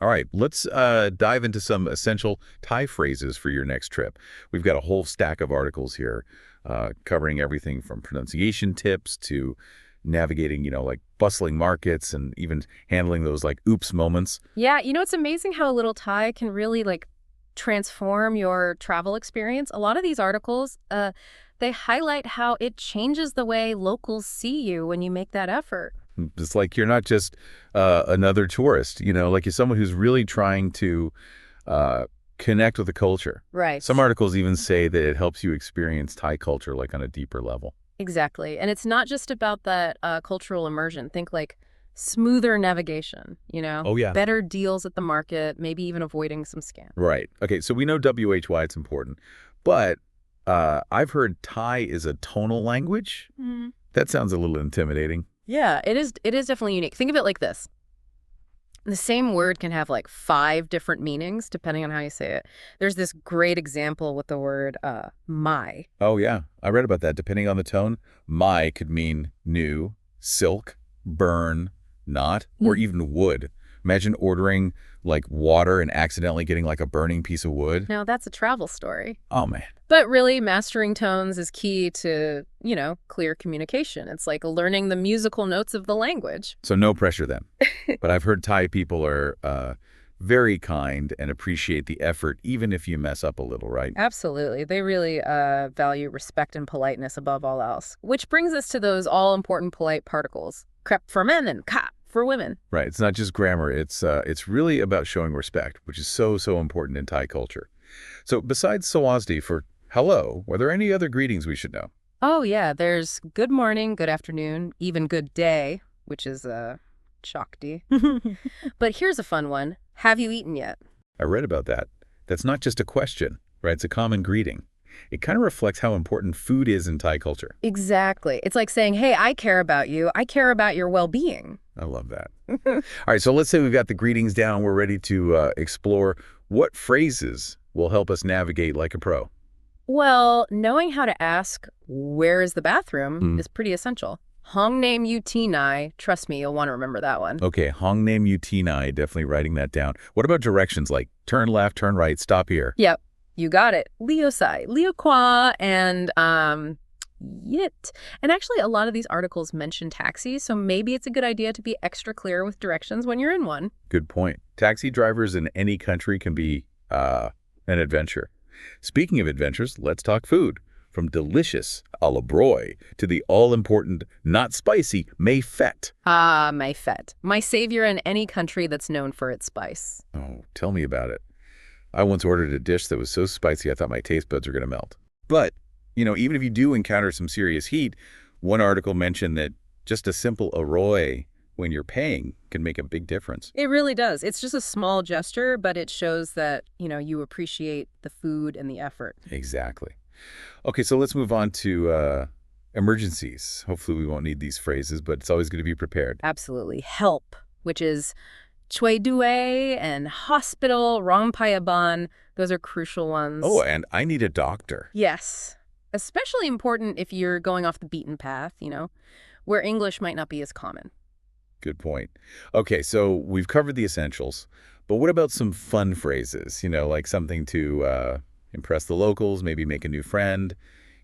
All right, let's dive into some essential Thai phrases for your next trip. We've got a whole stack of articles here covering everything from pronunciation tips to navigating, like bustling markets and even handling those like oops moments. Yeah, it's amazing how a little Thai can really transform your travel experience. A lot of these articles, they highlight how it changes the way locals see you when you make that effort. It's like you're not just another tourist, like you're someone who's really trying to connect with the culture. Right. Some articles even say that it helps you experience Thai culture like on a deeper level. Exactly. And it's not just about that cultural immersion. Think like smoother navigation, Oh, yeah. better deals at the market, maybe even avoiding some scams. Right. Okay, so we know WHY it's important, but I've heard Thai is a tonal language. Mm. That sounds a little intimidating. Yeah, it is. It is definitely unique. Think of it like this. The same word can have 5 different meanings depending on how you say it. There's this great example with the word mai. Oh, yeah. I read about that. Depending on the tone, mai could mean new, silk, burn, not, or even wood. Imagine ordering water and accidentally getting a burning piece of wood. Now, that's a travel story. Oh, man. But really, mastering tones is key to, clear communication. It's like learning the musical notes of the language. So no pressure then. But I've heard Thai people are very kind and appreciate the effort, even if you mess up a little, right? Absolutely. They really value respect and politeness above all else. Which brings us to those all-important polite particles. Krep for men and ka for women. Right. It's not just grammar. It's really about showing respect, which is so, so important in Thai culture. So besides Sawasdi for hello, were there any other greetings we should know? Oh, yeah. There's good morning, good afternoon, even good day, which is Shakti. But here's a fun one. Have you eaten yet? I read about that. That's not just a question, right? It's a common greeting. It kind of reflects how important food is in Thai culture. Exactly. It's like saying, hey, I care about you. I care about your well-being. I love that. All right, so let's say we've got the greetings down. We're ready to explore what phrases will help us navigate like a pro. Well, knowing how to ask, where is the bathroom, is pretty essential. Hong name you Tinai. Trust me, you'll want to remember that one. Okay, Hong name you Tinai, definitely writing that down. What about directions like turn left, turn right, stop here? Yep, you got it. Leo Sai, Leo Kwa, and Yit. And actually, a lot of these articles mention taxis, so maybe it's a good idea to be extra clear with directions when you're in one. Good point. Taxi drivers in any country can be an adventure. Speaking of adventures, let's talk food. From delicious a la broy to the all-important, not spicy, mei fette. Ah, mei fette. My savior in any country that's known for its spice. Oh, tell me about it. I once ordered a dish that was so spicy I thought my taste buds were going to melt. But, even if you do encounter some serious heat, one article mentioned that just a simple arroy when you're paying can make a big difference. It really does. It's just a small gesture, but it shows that, you appreciate the food and the effort. Exactly. Okay, so let's move on to emergencies. Hopefully we won't need these phrases, but it's always good to be prepared. Absolutely. Help, which is Choi Due and hospital, Rongpayaban. Those are crucial ones. Oh, and I need a doctor. Yes. Especially important if you're going off the beaten path, where English might not be as common. Good point. Okay, so we've covered the essentials, but what about some fun phrases? Like something to impress the locals, maybe make a new friend.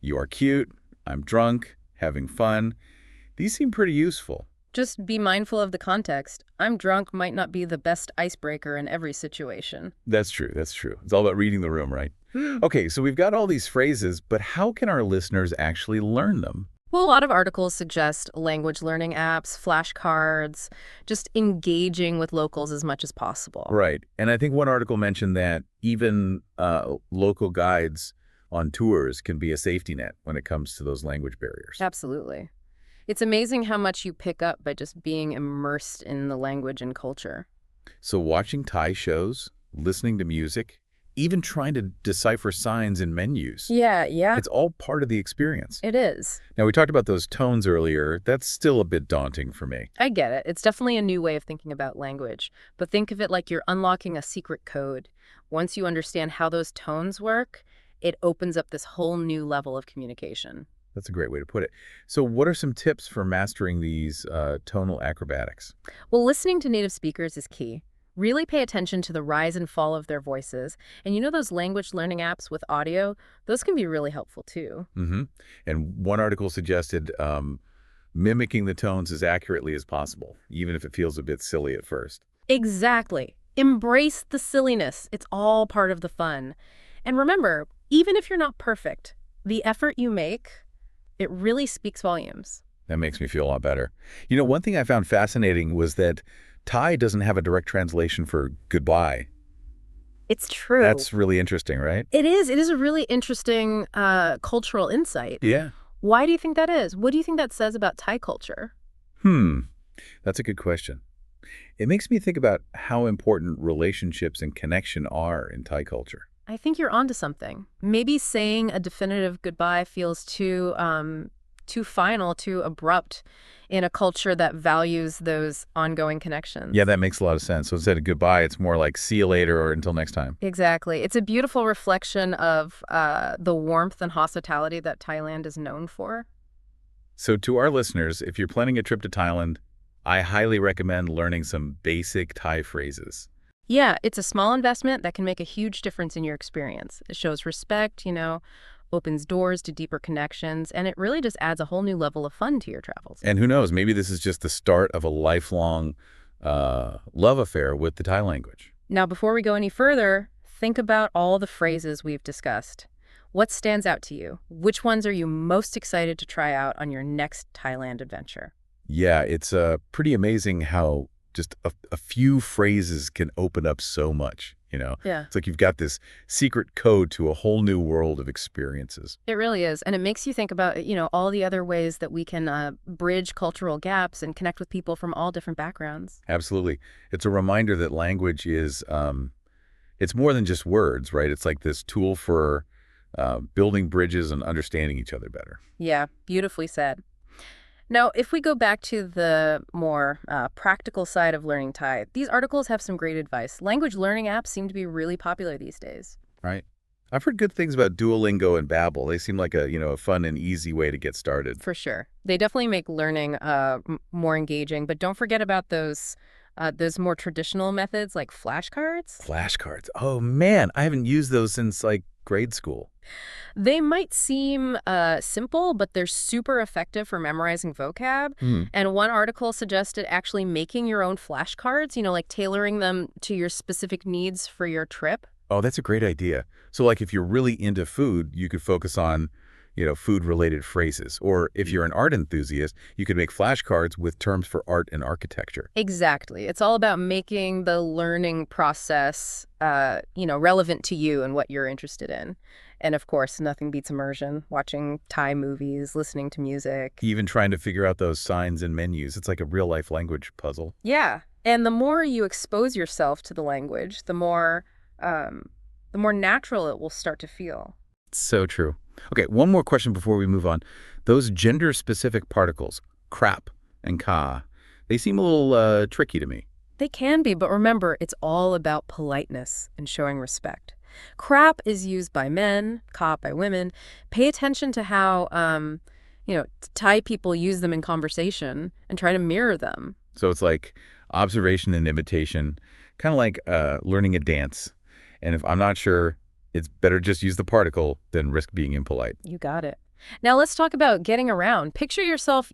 You are cute. I'm drunk. Having fun. These seem pretty useful. Just be mindful of the context. I'm drunk might not be the best icebreaker in every situation. That's true. That's true. It's all about reading the room, right? Okay, so we've got all these phrases, but how can our listeners actually learn them? Well, a lot of articles suggest language learning apps, flashcards, just engaging with locals as much as possible. Right. And I think one article mentioned that even local guides on tours can be a safety net when it comes to those language barriers. Absolutely. It's amazing how much you pick up by just being immersed in the language and culture. So watching Thai shows, listening to music, even trying to decipher signs in menus. Yeah. It's all part of the experience. It is. Now, we talked about those tones earlier. That's still a bit daunting for me. I get it. It's definitely a new way of thinking about language. But think of it like you're unlocking a secret code. Once you understand how those tones work, it opens up this whole new level of communication. That's a great way to put it. So what are some tips for mastering these tonal acrobatics? Well, listening to native speakers is key. Really pay attention to the rise and fall of their voices. And you know those language learning apps with audio? Those can be really helpful too. hmm And one article suggested mimicking the tones as accurately as possible, even if it feels a bit silly at first. Exactly. Embrace the silliness. It's all part of the fun. And remember, even if you're not perfect, the effort you make, it really speaks volumes. That makes me feel a lot better. You know, one thing I found fascinating was that Thai doesn't have a direct translation for goodbye. It's true. That's really interesting, right? It is. It is a really interesting cultural insight. Yeah. Why do you think that is? What do you think that says about Thai culture? Hmm. That's a good question. It makes me think about how important relationships and connection are in Thai culture. I think you're onto something. Maybe saying a definitive goodbye feels too final, too abrupt in a culture that values those ongoing connections. Yeah, that makes a lot of sense. So instead of goodbye, it's more like see you later or until next time. Exactly. It's a beautiful reflection of the warmth and hospitality that Thailand is known for. So to our listeners, if you're planning a trip to Thailand, I highly recommend learning some basic Thai phrases. Yeah, it's a small investment that can make a huge difference in your experience. It shows respect, opens doors to deeper connections, and it really just adds a whole new level of fun to your travels. And who knows, maybe this is just the start of a lifelong love affair with the Thai language. Now, before we go any further, think about all the phrases we've discussed. What stands out to you? Which ones are you most excited to try out on your next Thailand adventure? Yeah, it's pretty amazing how just a few phrases can open up so much, you know? Yeah. It's like you've got this secret code to a whole new world of experiences. It really is. And it makes you think about, all the other ways that we can bridge cultural gaps and connect with people from all different backgrounds. Absolutely. It's a reminder that language is, it's more than just words, right? It's like this tool for building bridges and understanding each other better. Yeah, beautifully said. Now, if we go back to the more practical side of learning Thai, these articles have some great advice. Language learning apps seem to be really popular these days. Right. I've heard good things about Duolingo and Babbel. They seem like a fun and easy way to get started. For sure. They definitely make learning more engaging, but don't forget about those more traditional methods like flashcards. Flashcards. Oh, man. I haven't used those since, like, grade school. They might seem simple, but they're super effective for memorizing vocab. And one article suggested actually making your own flashcards, like tailoring them to your specific needs for your trip. Oh, that's a great idea. So, like, if you're really into food, you could focus on, food-related phrases. Or if you're an art enthusiast, you could make flashcards with terms for art and architecture. Exactly. It's all about making the learning process, relevant to you and what you're interested in. And of course, nothing beats immersion, watching Thai movies, listening to music. Even trying to figure out those signs and menus. It's like a real-life language puzzle. Yeah. And the more you expose yourself to the language, the more natural it will start to feel. So true. Okay, one more question before we move on. Those gender-specific particles, crap and ka, they seem a little tricky to me. They can be, but remember, it's all about politeness and showing respect. Crap is used by men, ka by women. Pay attention to how, Thai people use them in conversation and try to mirror them. So it's like observation and imitation, kind of like learning a dance. And if I'm not sure, it's better just use the particle than risk being impolite. You got it. Now let's talk about getting around. Picture yourself,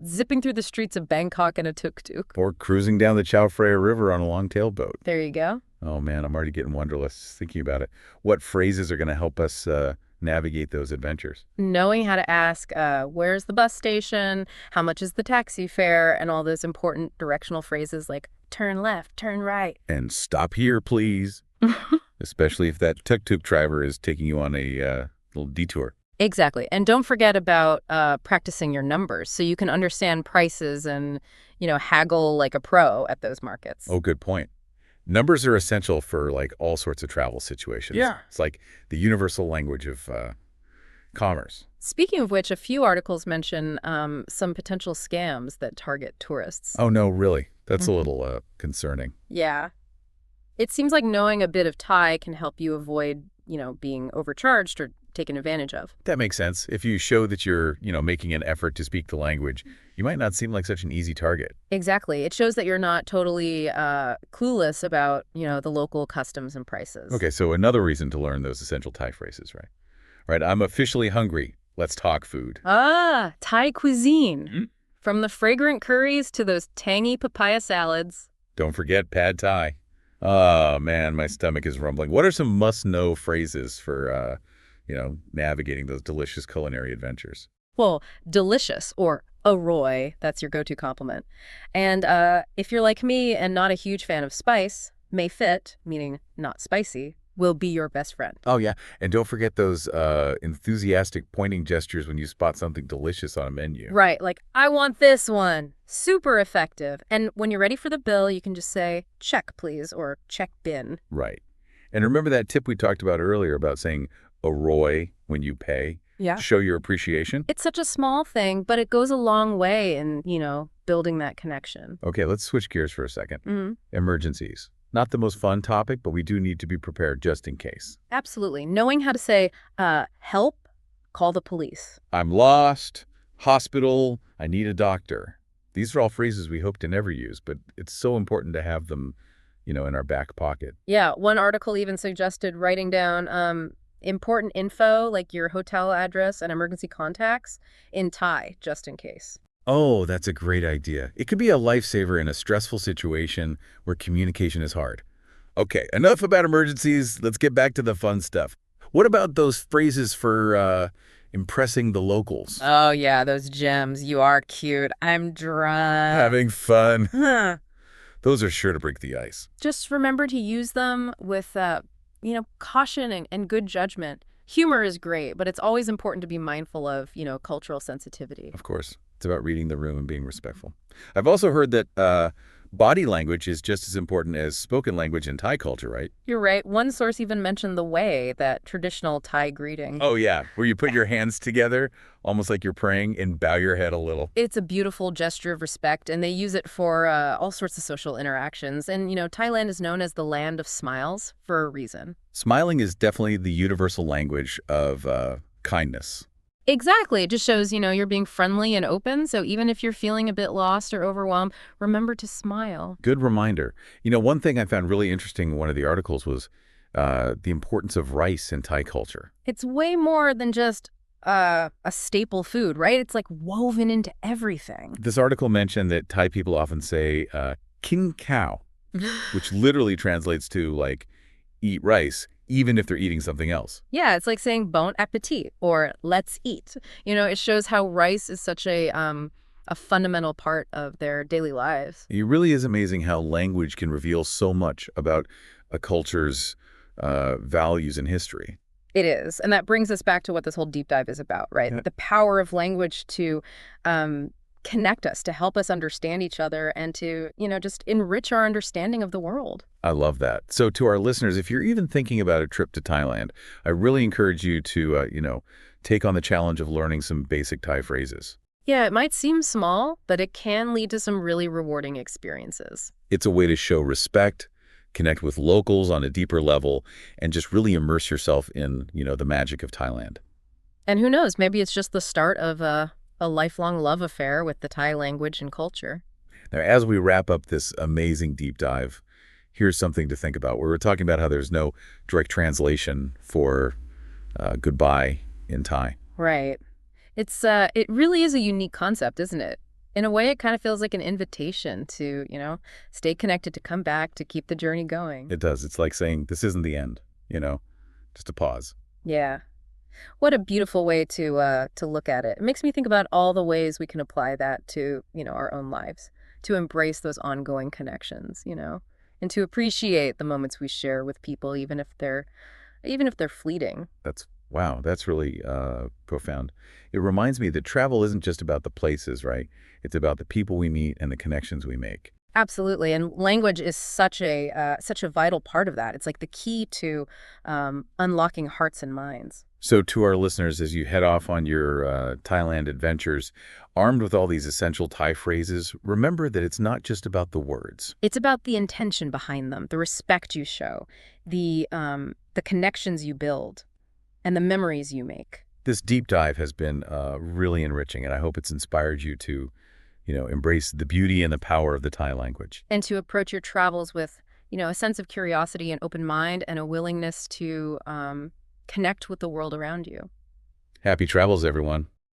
zipping through the streets of Bangkok in a tuk-tuk. Or cruising down the Chao Phraya River on a long-tail boat. There you go. Oh, man, I'm already getting wonderlust thinking about it. What phrases are going to help us navigate those adventures? Knowing how to ask, where's the bus station? How much is the taxi fare? And all those important directional phrases like turn left, turn right. And stop here, please. Especially if that tuk-tuk driver is taking you on a little detour. Exactly. And don't forget about practicing your numbers so you can understand prices and, haggle like a pro at those markets. Oh, good point. Numbers are essential for, like, all sorts of travel situations. Yeah. It's like the universal language of commerce. Speaking of which, a few articles mention some potential scams that target tourists. Oh, no, really? That's a little concerning. Yeah. It seems like knowing a bit of Thai can help you avoid, being overcharged or taken advantage of. That makes sense. If you show that you're, making an effort to speak the language, you might not seem like such an easy target. Exactly. It shows that you're not totally clueless about, the local customs and prices. Okay, so another reason to learn those essential Thai phrases, right? Right, I'm officially hungry. Let's talk food. Ah, Thai cuisine. Hmm? From the fragrant curries to those tangy papaya salads. Don't forget pad Thai. Oh, man, my stomach is rumbling. What are some must-know phrases for, navigating those delicious culinary adventures? Well, delicious or Aroy, that's your go-to compliment. And if you're like me and not a huge fan of spice, may fit, meaning not spicy, will be your best friend. Oh, yeah, and don't forget those enthusiastic pointing gestures when you spot something delicious on a menu. Right, like, I want this one. Super effective. And when you're ready for the bill, you can just say, check, please, or check bin. Right. And remember that tip we talked about earlier about saying "Aroy" when you pay? Yeah. To show your appreciation? It's such a small thing, but it goes a long way in, building that connection. Okay, let's switch gears for a second. Mm-hmm. Emergencies. Not the most fun topic, but we do need to be prepared just in case. Absolutely. Knowing how to say, help, call the police. I'm lost, hospital, I need a doctor. These are all phrases we hope to never use, but it's so important to have them, in our back pocket. Yeah, one article even suggested writing down important info like your hotel address and emergency contacts in Thai, just in case. Oh, that's a great idea. It could be a lifesaver in a stressful situation where communication is hard. Okay, enough about emergencies. Let's get back to the fun stuff. What about those phrases for impressing the locals? Oh, yeah, those gems. You are cute. I'm drunk. Having fun. Huh. Those are sure to break the ice. Just remember to use them with, caution and good judgment. Humor is great, but it's always important to be mindful of, cultural sensitivity. Of course, it's about reading the room and being respectful. I've also heard that body language is just as important as spoken language in Thai culture, right? You're right. One source even mentioned the way, that traditional Thai greeting. Oh, yeah, where you put your hands together, almost like you're praying, and bow your head a little. It's a beautiful gesture of respect, and they use it for all sorts of social interactions. And, Thailand is known as the land of smiles for a reason. Smiling is definitely the universal language of kindness. Exactly. It just shows, you're being friendly and open. So even if you're feeling a bit lost or overwhelmed, remember to smile. Good reminder. One thing I found really interesting in one of the articles was the importance of rice in Thai culture. It's way more than just a staple food, right? It's like woven into everything. This article mentioned that Thai people often say kin cow, which literally translates to like eat rice, even if they're eating something else. Yeah, it's like saying bon appetit or let's eat. It shows how rice is such a fundamental part of their daily lives. It really is amazing how language can reveal so much about a culture's values and history. It is. And that brings us back to what this whole deep dive is about, right? Yeah. The power of language to connect us, to help us understand each other, and to, just enrich our understanding of the world. I love that. So to our listeners, if you're even thinking about a trip to Thailand, I really encourage you to, take on the challenge of learning some basic Thai phrases. Yeah, it might seem small, but it can lead to some really rewarding experiences. It's a way to show respect, connect with locals on a deeper level, and just really immerse yourself in, the magic of Thailand. And who knows, maybe it's just the start of a lifelong love affair with the Thai language and culture. Now, as we wrap up this amazing deep dive, here's something to think about. We were talking about how there's no direct translation for goodbye in Thai. Right. It really is a unique concept, isn't it? In a way, it kind of feels like an invitation to, stay connected, to come back, to keep the journey going. It does. It's like saying, this isn't the end, just a pause. Yeah. What a beautiful way to look at it. It makes me think about all the ways we can apply that to, our own lives, to embrace those ongoing connections, and to appreciate the moments we share with people, even if they're fleeting. Wow, that's really profound. It reminds me that travel isn't just about the places, right? It's about the people we meet and the connections we make. Absolutely, and language is such a vital part of that. It's like the key to unlocking hearts and minds. So to our listeners, as you head off on your Thailand adventures, armed with all these essential Thai phrases, remember that it's not just about the words. It's about the intention behind them, the respect you show, the connections you build. and the memories you make. This deep dive has been really enriching, and I hope it's inspired you to, embrace the beauty and the power of the Thai language. And to approach your travels with, a sense of curiosity and open mind and a willingness to connect with the world around you. Happy travels, everyone.